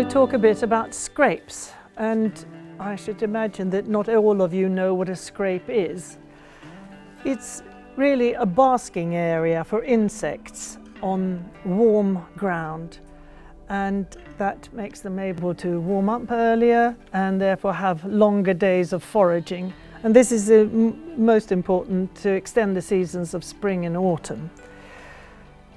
Talk a bit about scrapes, and I should imagine that not all of you know what a scrape is. It's really a basking area for insects on warm ground, and that makes them able to warm up earlier and therefore have longer days of foraging. And this is most important to extend the seasons of spring and autumn.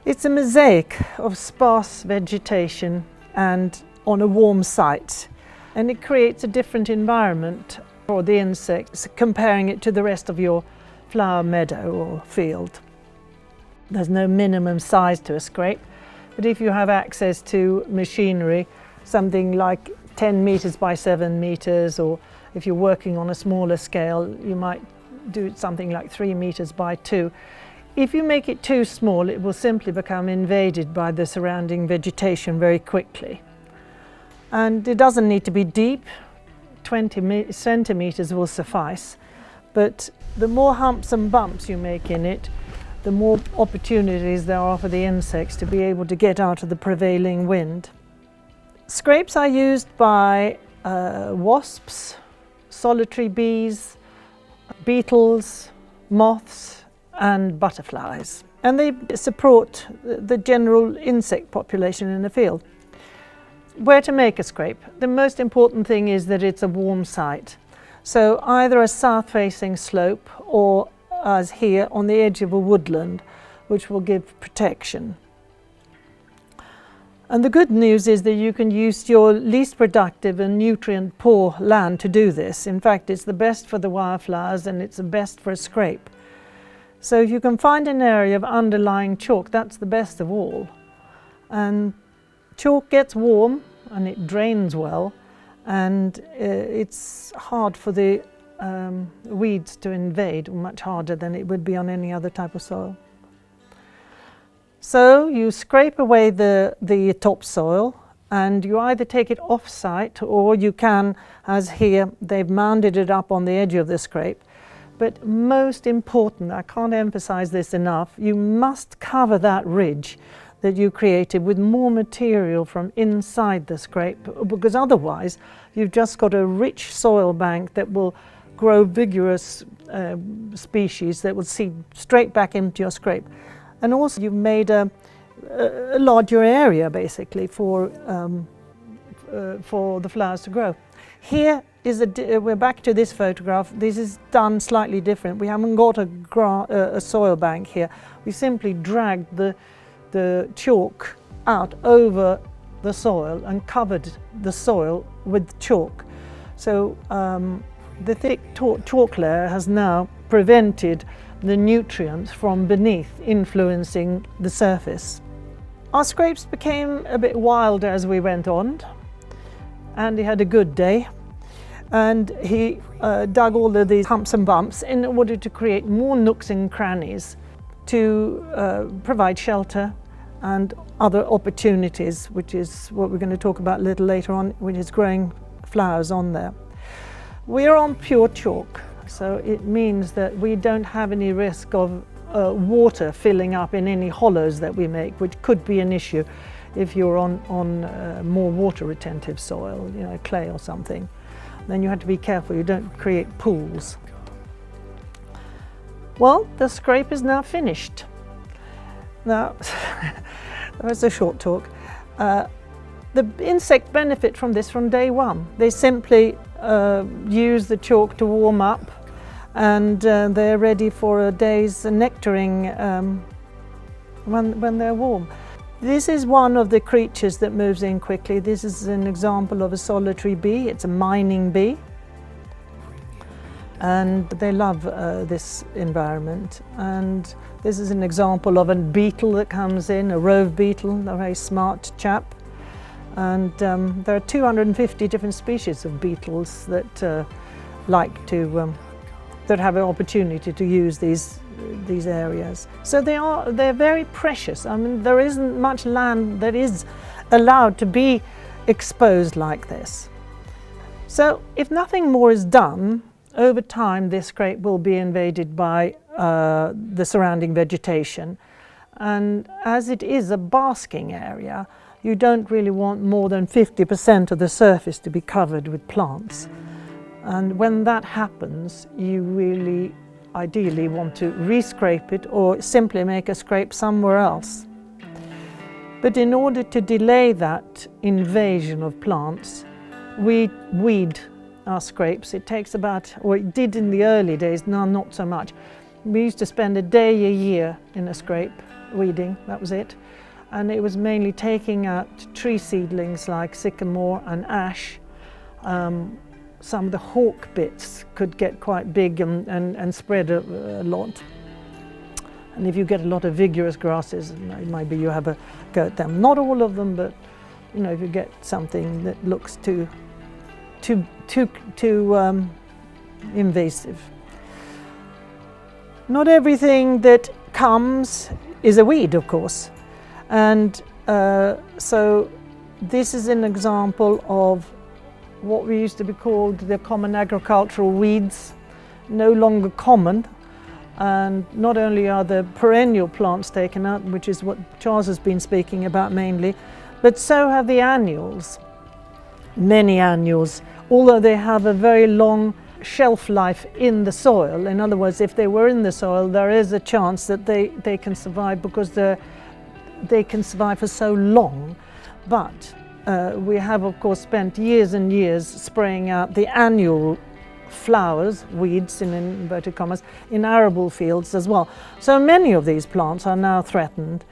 It's a mosaic of sparse vegetation and on a warm site, and it creates a different environment for the insects, comparing it to the rest of your flower meadow or field. There's no minimum size to a scrape, but if you have access to machinery, something like 10 meters by 7 meters, or if you're working on a smaller scale, you might do something like 3 meters by 2. If you make it too small, it will simply become invaded by the surrounding vegetation very quickly. And it doesn't need to be deep, 20 centimeters will suffice, but the more humps and bumps you make in it, the more opportunities there are for the insects to be able to get out of the prevailing wind. Scrapes are used by wasps, solitary bees, beetles, moths and butterflies, and they support the general insect population in the field. Where to make a scrape? The most important thing is that it's a warm site. So either a south-facing slope or, as here, on the edge of a woodland, which will give protection. And the good news is that you can use your least productive and nutrient-poor land to do this. In fact, it's the best for the wildflowers and it's the best for a scrape. So if you can find an area of underlying chalk, that's the best of all. And chalk gets warm and it drains well, and it's hard for the weeds to invade, much harder than it would be on any other type of soil. So you scrape away the topsoil, and you either take it off-site or you can, as here, they've mounded it up on the edge of the scrape. But most important, I can't emphasize this enough, you must cover that ridge that you created with more material from inside the scrape, because otherwise you've just got a rich soil bank that will grow vigorous species that will seed straight back into your scrape. And also you've made a larger area basically for the flowers to grow. Here is we're back to this photograph. This is done slightly different. We haven't got a soil bank here. We simply dragged the chalk out over the soil and covered the soil with chalk. So the thick chalk layer has now prevented the nutrients from beneath influencing the surface. Our scrapes became a bit wilder as we went on. Andy had a good day, and he dug all of these humps and bumps in order to create more nooks and crannies to provide shelter and other opportunities, which is what we're going to talk about a little later on, which is growing flowers on there. We are on pure chalk, so it means that we don't have any risk of water filling up in any hollows that we make, which could be an issue if you're on more water retentive soil, you know, clay or something. Then you have to be careful you don't create pools. Well, the scrape is now finished. Now, that was a short talk. The insect benefit from this from day one. They simply use the chalk to warm up, and they're ready for a day's nectaring when they're warm. This is one of the creatures that moves in quickly. This is an example of a solitary bee. It's a mining bee. And they love this environment. And this is an example of a beetle that comes in, a rove beetle, a very smart chap. And there are 250 different species of beetles that that have an opportunity to use these areas. So they're very precious. I mean, there isn't much land that is allowed to be exposed like this. So if nothing more is done, over time this scrape will be invaded by the surrounding vegetation. And as it is a basking area, you don't really want more than 50% of the surface to be covered with plants. And when that happens, you really ideally want to re-scrape it or simply make a scrape somewhere else. But in order to delay that invasion of plants, we weed our scrapes. It takes about, or it did in the early days, now not so much. We used to spend a day a year in a scrape weeding, that was it. And it was mainly taking out tree seedlings like sycamore and ash. Some of the hawk bits could get quite big and spread a lot. And if you get a lot of vigorous grasses, maybe you have a go at them. Not all of them, but if you get something that looks too invasive. Not everything that comes is a weed, of course. And so this is an example of what we used to be called the common agricultural weeds, no longer common. And not only are the perennial plants taken out, which is what Charles has been speaking about mainly, but so have the annuals. Many annuals, although they have a very long shelf life in the soil. In other words, if they were in the soil, there is a chance that they can survive because they can survive for so long. But we have, of course, spent years and years spraying out the annual flowers, weeds in inverted commas, in arable fields as well. So many of these plants are now threatened.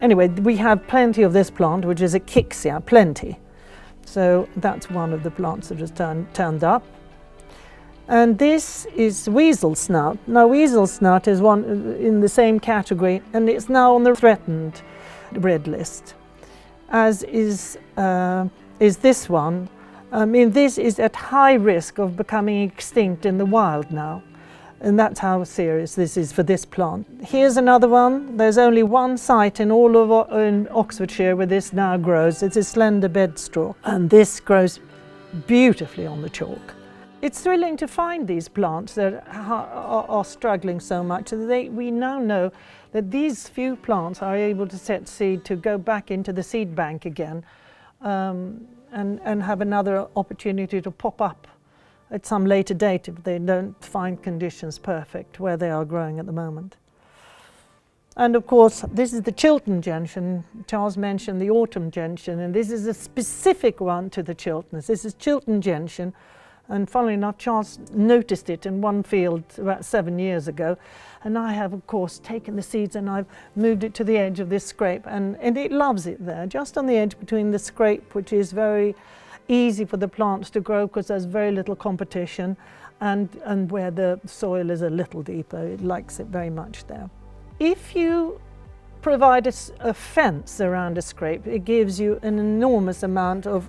Anyway, we have plenty of this plant, which is a Kixia, plenty. So that's one of the plants that has turned up. And this is weasel snout. Now weasel snout is one in the same category, and it's now on the threatened red list, as is this one. I mean, this is at high risk of becoming extinct in the wild now. And that's how serious this is for this plant. Here's another one. There's only one site in all of in Oxfordshire where this now grows. It's a slender bedstraw. And this grows beautifully on the chalk. It's thrilling to find these plants that are struggling so much. We now know that these few plants are able to set seed to go back into the seed bank again. And have another opportunity to pop up at some later date if they don't find conditions perfect where they are growing at the moment. And of course, this is the Chiltern gentian. Charles mentioned the autumn gentian, and this is a specific one to the Chilterns. This is Chiltern gentian, and funnily enough, Charles noticed it in one field about 7 years ago. And I have, of course, taken the seeds and I've moved it to the edge of this scrape, and it loves it there, just on the edge between the scrape, which is very easy for the plants to grow because there's very little competition, and where the soil is a little deeper. It likes it very much there. If you provide a fence around a scrape, it gives you an enormous amount of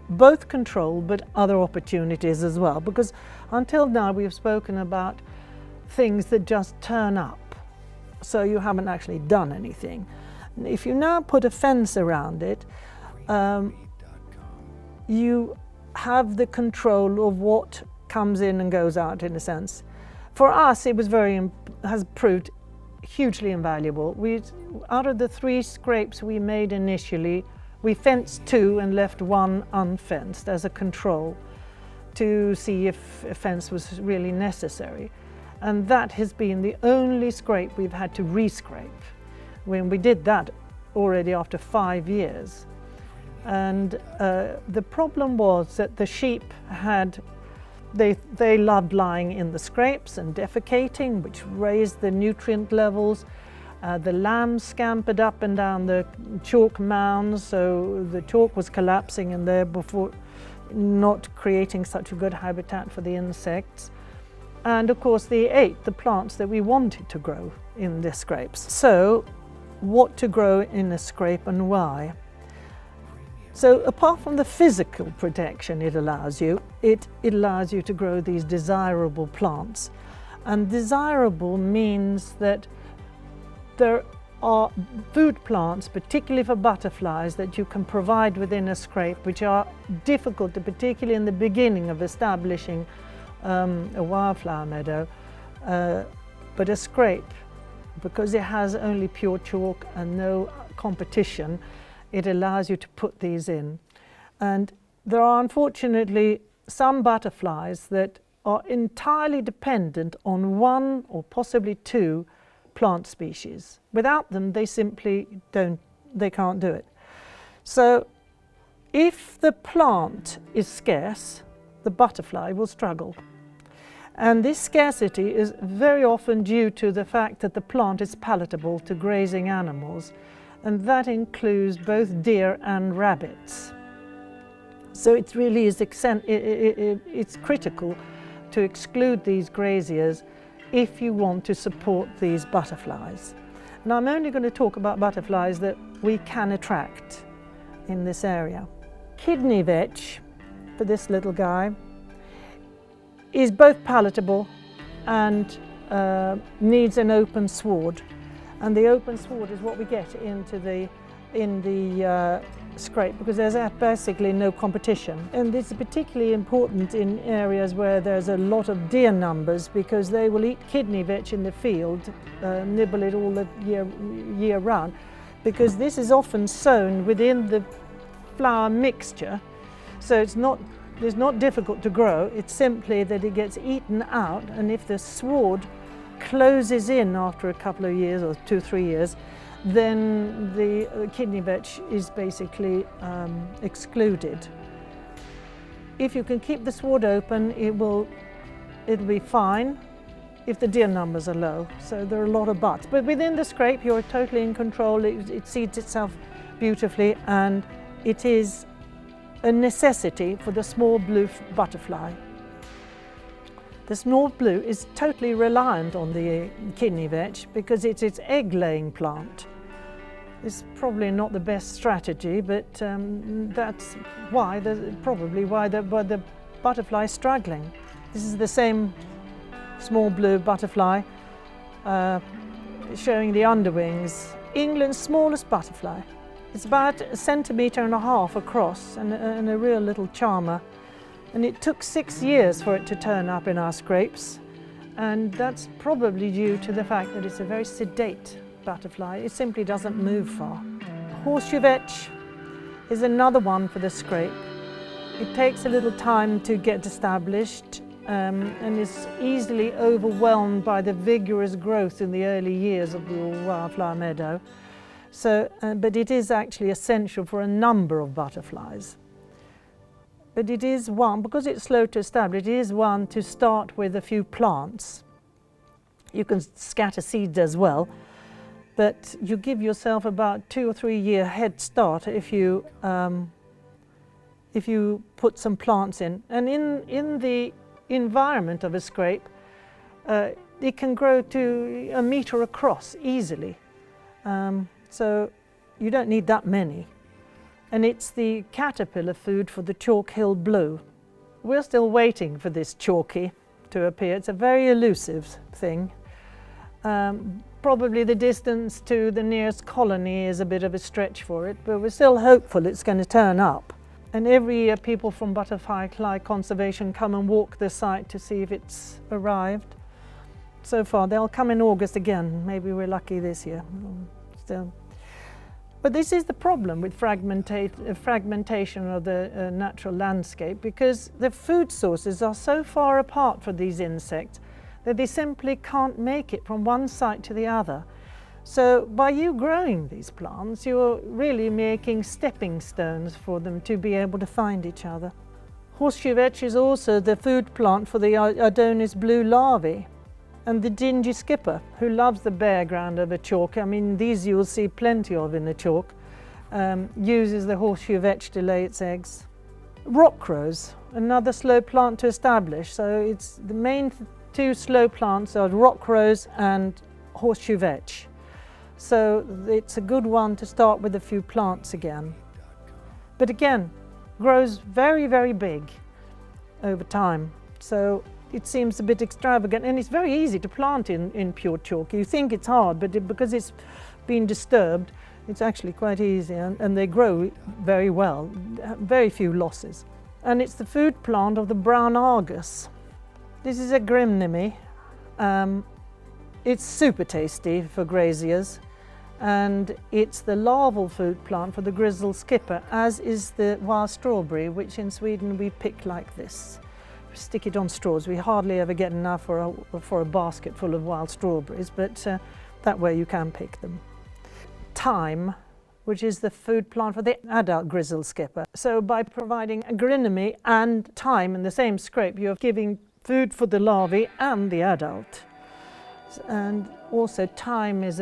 both control but other opportunities as well, because until now we've spoken about things that just turn up, so you haven't actually done anything. If you now put a fence around it, you have the control of what comes in and goes out, in a sense. For us, it was has proved hugely invaluable. Out of the 3 scrapes we made initially, we fenced 2 and left 1 unfenced as a control to see if a fence was really necessary. And that has been the only scrape we've had to re-scrape. When we did that already after 5 years. And the problem was that the sheep they loved lying in the scrapes and defecating, which raised the nutrient levels. The lambs scampered up and down the chalk mounds, so the chalk was collapsing in there before, not creating such a good habitat for the insects. And of course they ate the plants that we wanted to grow in the scrapes. So what to grow in a scrape and why? So apart from the physical protection it allows you to grow these desirable plants. And desirable means that they're are food plants, particularly for butterflies, that you can provide within a scrape, which are difficult, particularly in the beginning of establishing a wildflower meadow. But a scrape, because it has only pure chalk and no competition, it allows you to put these in. And there are unfortunately some butterflies that are entirely dependent on one or possibly two plant species. Without them, they simply can't do it. So if the plant is scarce, the butterfly will struggle. And this scarcity is very often due to the fact that the plant is palatable to grazing animals, and that includes both deer and rabbits. So it really is it's critical to exclude these graziers if you want to support these butterflies. And I'm only going to talk about butterflies that we can attract in this area. Kidney vetch, for this little guy, is both palatable and needs an open sward. And the open sward is what we get in the scrape, because there's basically no competition. And this is particularly important in areas where there's a lot of deer numbers, because they will eat kidney vetch in the field, nibble it all the year round, because this is often sown within the flower mixture. So it's not difficult to grow, it's simply that it gets eaten out, and if the sward closes in after a couple of years or 2-3 years, then the kidney vetch is basically excluded. If you can keep the sward open, it'll be fine if the deer numbers are low. So there are a lot of buts. But within the scrape, you're totally in control. It seeds itself beautifully, and it is a necessity for the small blue butterfly. The small blue is totally reliant on the kidney vetch because it's its egg-laying plant. It's probably not the best strategy, but that's probably why the butterfly is struggling. This is the same small blue butterfly showing the underwings. England's smallest butterfly. It's about 1.5 centimeters across and a real little charmer. And it took 6 years for it to turn up in our scrapes. And that's probably due to the fact that it's a very sedate butterfly. It simply doesn't move far. Horseshoe vetch is another one for the scrape. It takes a little time to get established and is easily overwhelmed by the vigorous growth in the early years of the wildflower meadow. So, but it is actually essential for a number of butterflies. But it is one, because it's slow to establish, it is one to start with a few plants. You can scatter seeds as well, but you give yourself about 2 or 3 year head start if you put some plants in. And in the environment of a scrape, it can grow to 1 meter across easily. So you don't need that many. And it's the caterpillar food for the chalk hill blue. We're still waiting for this chalky to appear. It's a very elusive thing. Probably the distance to the nearest colony is a bit of a stretch for it, but we're still hopeful it's going to turn up. And every year people from Butterfly Conservation come and walk the site to see if it's arrived. So far, they'll come in August again. Maybe we're lucky this year. Still. But this is the problem with fragmentation of the natural landscape, because the food sources are so far apart for these insects that they simply can't make it from one site to the other. So by you growing these plants, you're really making stepping stones for them to be able to find each other. Horseshoe vetch is also the food plant for the Adonis blue larvae. And the dingy skipper, who loves the bare ground of a chalk, I mean these you'll see plenty of in the chalk, uses the horseshoe vetch to lay its eggs. Rock rose, another slow plant to establish, so it's the main two slow plants are rock rose and horseshoe vetch. So it's a good one to start with a few plants again. But again, grows very, very big over time. So it seems a bit extravagant, and it's very easy to plant in pure chalk. You think it's hard, but because it's been disturbed, it's actually quite easy, and they grow very well, very few losses. And it's the food plant of the brown argus. This is a grimnemy. It's super tasty for graziers, and it's the larval food plant for the grizzle skipper, as is the wild strawberry, which in Sweden we pick like this. We stick it on straws. We hardly ever get enough for a basket full of wild strawberries, but that way you can pick them. Thyme, which is the food plant for the adult grizzle skipper. So by providing agronomy and thyme in the same scrape, you're giving food for the larvae and the adult. And also thyme has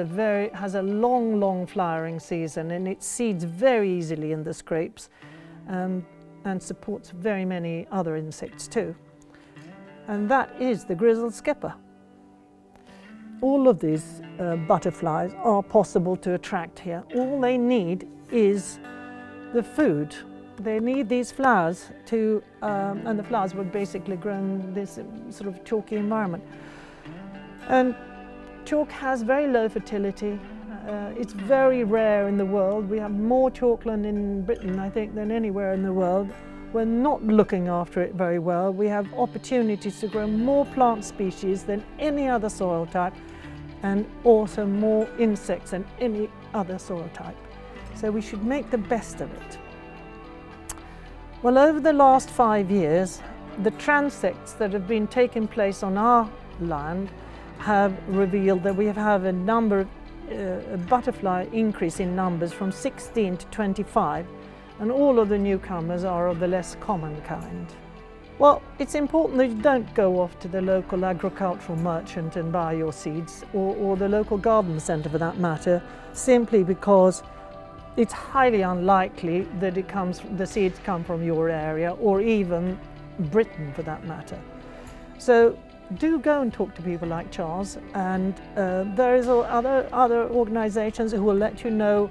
a long flowering season, and it seeds very easily in the scrapes, and supports very many other insects too. And that is the grizzle skipper. All of these butterflies are possible to attract here. All they need is the food. They need these flowers to, and the flowers were basically grown in this sort of chalky environment. And chalk has very low fertility. It's very rare in the world. We have more chalkland in Britain, I think, than anywhere in the world. We're not looking after it very well. We have opportunities to grow more plant species than any other soil type, and also more insects than any other soil type. So we should make the best of it. Well, over the last 5 years, the transects that have been taking place on our land have revealed that we have a butterfly increase in numbers from 16 to 25, and all of the newcomers are of the less common kind. Well, it's important that you don't go off to the local agricultural merchant and buy your seeds, or the local garden centre for that matter, simply because it's highly unlikely that the seeds come from your area, or even Britain for that matter. So do go and talk to people like Charles, and there is other organisations who will let you know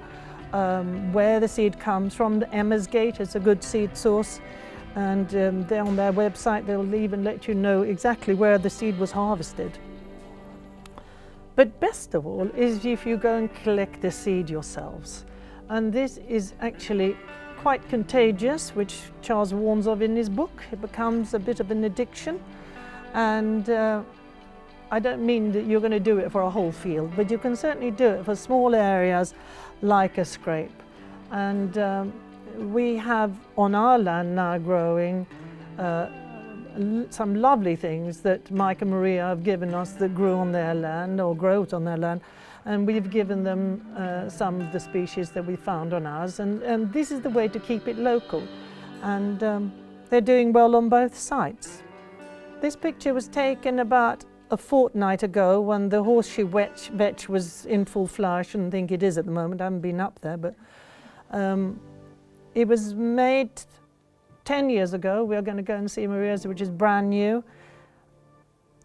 where the seed comes from. The Emmersgate is a good seed source, and they're on their website. They'll even let you know exactly where the seed was harvested. But best of all is if you go and collect the seed yourselves. And this is actually quite contagious, which Charles warns of in his book. It becomes a bit of an addiction. And I don't mean that you're going to do it for a whole field, but you can certainly do it for small areas like a scrape. And we have on our land now growing some lovely things that Mike and Maria have given us that grew on their land, or grows on their land, and we've given them some of the species that we found on ours, and this is the way to keep it local, and they're doing well on both sites. This picture was taken about a fortnight ago when the horseshoe vetch was in full flower. I shouldn't think it is at the moment, I haven't been up there, but it was made 10 years ago. We are going to go and see Maria's, which is brand new.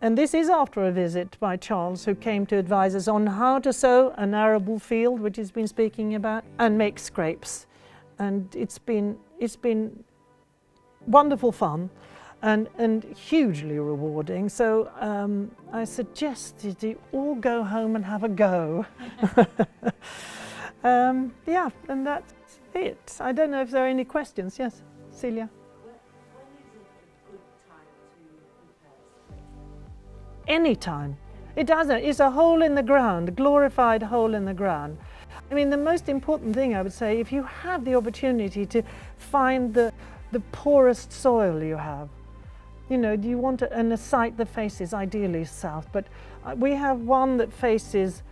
And this is after a visit by Charles, who came to advise us on how to sow an arable field, which he's been speaking about, and make scrapes. And it's been wonderful fun and hugely rewarding. So I suggest that you all go home and have a go. Yeah, and that's it. I don't know if there are any questions. Yes, Celia? When is it a good time to prepare? Any time. It doesn't. It's a hole in the ground, a glorified hole in the ground. I mean, the most important thing I would say, if you have the opportunity to find the poorest soil you have, you know, do you want a site that faces ideally south, but we have one that faces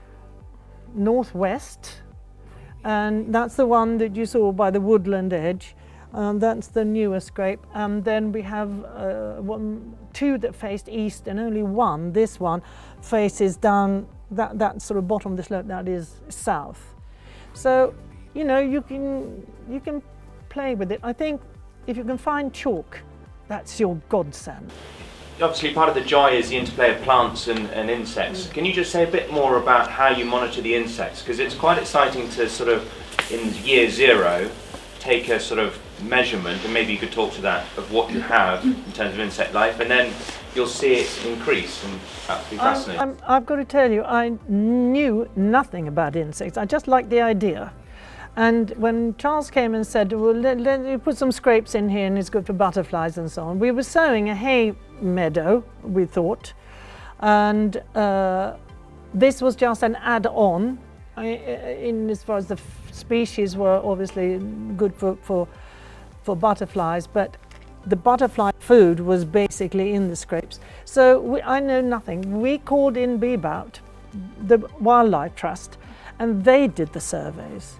northwest, and that's the one that you saw by the woodland edge. That's the newest scrape, and then we have two that faced east, and only one, this one, faces down that sort of bottom of the slope, that is south. So, you know, you can play with it. I think if you can find chalk, that's your godsend. Obviously, part of the joy is the interplay of plants and insects. Can you just say a bit more about how you monitor the insects? Because it's quite exciting to sort of, in year zero, take a sort of measurement, and maybe you could talk to that, of what you have in terms of insect life, and then you'll see it increase, and that would be fascinating. I've got to tell you, I knew nothing about insects. I just liked the idea. And when Charles came and said, well, let you put some scrapes in here and it's good for butterflies and so on. We were sowing a hay meadow, we thought, and this was just an add-on in as far as the species were obviously good for butterflies, but the butterfly food was basically in the scrapes. So I know nothing. We called in Beebout, the Wildlife Trust, and they did the surveys.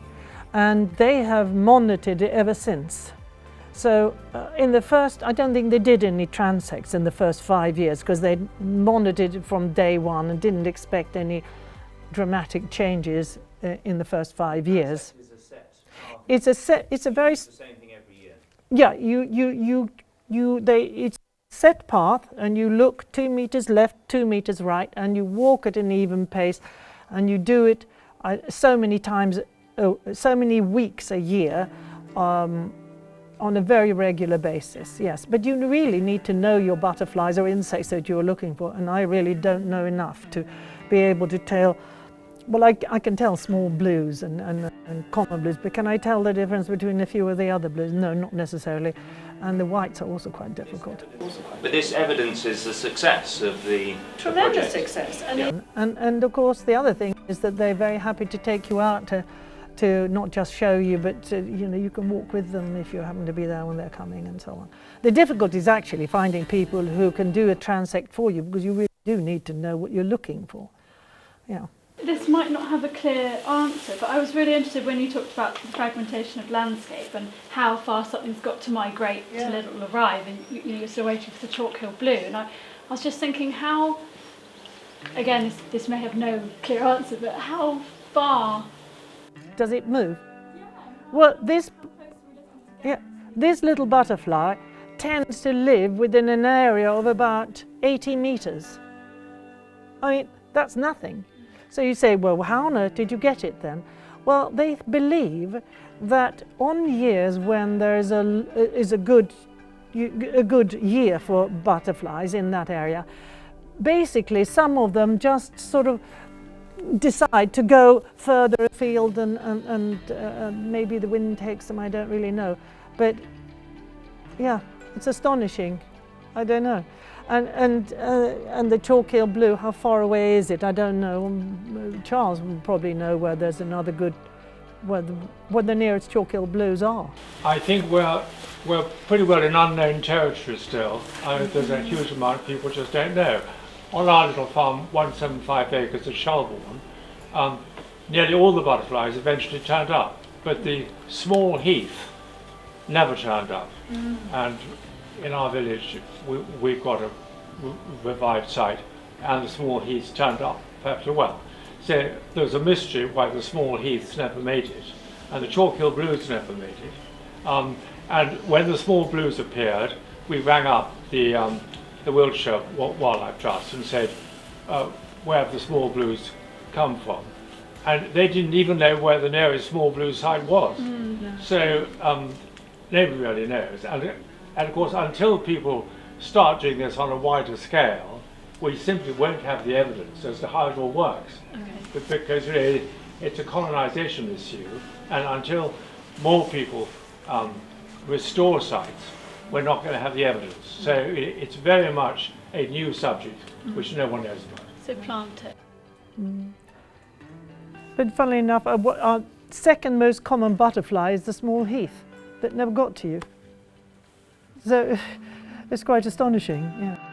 And they have monitored it ever since. So in the first, I don't think they did any transects in the first 5 years because they monitored it from day one and didn't expect any dramatic changes in the first 5 years. It's a set. It's a very. It's the same thing every year. Yeah, it's a set path, and you look 2 meters left, 2 meters right, and you walk at an even pace, and you do it so many times. So many weeks a year on a very regular basis, yes. But you really need to know your butterflies or insects that you're looking for, and I really don't know enough to be able to tell. Well, I can tell small blues and common blues, but can I tell the difference between a few of the other blues? No, not necessarily. And the whites are also quite difficult. But this evidence is the success of the Tremendous project. success. And of course the other thing is that they're very happy to take you out to not just show you, but you can walk with them if you happen to be there when they're coming and so on. The difficulty is actually finding people who can do a transect for you, because you really do need to know what you're looking for. Yeah. This might not have a clear answer, but I was really interested when you talked about the fragmentation of landscape and how far something's got to migrate till it'll arrive, and you're still waiting for the chalk hill blue. And I was just thinking how, again, this may have no clear answer, but how far does it move? Well, this little butterfly tends to live within an area of about 80 meters. I mean, that's nothing. So you say, well, how on earth did you get it then? Well, they believe that on years when there is a good year for butterflies in that area, basically some of them just sort of decide to go further afield and maybe the wind takes them, I don't really know. But yeah, it's astonishing. I don't know. And the chalk hill blue, how far away is it? I don't know. Charles will probably know where there's another good, where the nearest chalk hill blues are. I think we're pretty well in unknown territory still. There's a huge amount of people just don't know. On our little farm, 175 acres at Shelbourne, nearly all the butterflies eventually turned up, but the small heath never turned up. And in our village, we've got a revived site, and the small heaths turned up perfectly well. So there's a mystery why the small heaths never made it, and the chalk hill blues never made it. And when the small blues appeared, we rang up the Wiltshire Wildlife Trust and said, where have the small blues come from? And they didn't even know where the nearest small blue site was. So nobody really knows. And of course, until people start doing this on a wider scale, we simply won't have the evidence as to how it all works. Because really, it's a colonization issue, and until more people restore sites, we're not going to have the evidence. So it's very much a new subject which no one knows about. so plant it? But funnily enough, our second most common butterfly is the small heath that never got to you. So it's quite astonishing, yeah.